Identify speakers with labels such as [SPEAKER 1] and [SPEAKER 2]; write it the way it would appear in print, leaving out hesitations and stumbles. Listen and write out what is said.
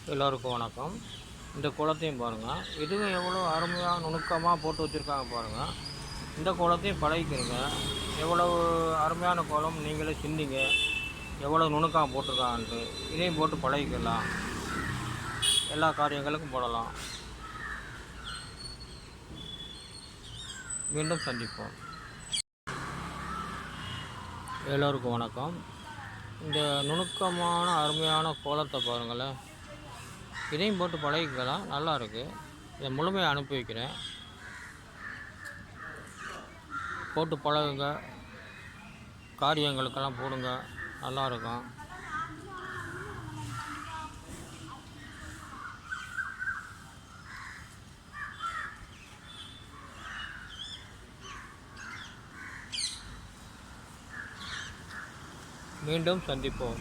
[SPEAKER 1] எல்லோருக்கும் வணக்கம். இந்த கோலத்தையும் பாருங்கள். இதுவும் எவ்வளோ அருமையாக நுணுக்கமாக போட்டு வச்சுருக்காங்க பாருங்கள். இந்த கோலத்தையும் பழகிக்கிறங்க. எவ்வளவு அருமையான கோலம் நீங்களே சிந்திங்க. எவ்வளோ நுணுக்கமாக போட்டிருக்காங்கன்ட்டு இதையும் போட்டு பழகிக்கலாம். எல்லா காரியங்களுக்கும் போடலாம். மீண்டும் சந்திப்போம். எல்லோருக்கும் வணக்கம். இந்த நுணுக்கமான அருமையான கோலத்தை பாருங்களேன். இதையும் போட்டு பழகிக்கலாம். நல்லா இருக்குது. இதை முழுமையாக அனுப்பி வைக்கிறேன். போட்டு பழகுங்க. காரியங்களுக்கெல்லாம் போடுங்க. நல்லாயிருக்கும். மீண்டும் சந்திப்போம்.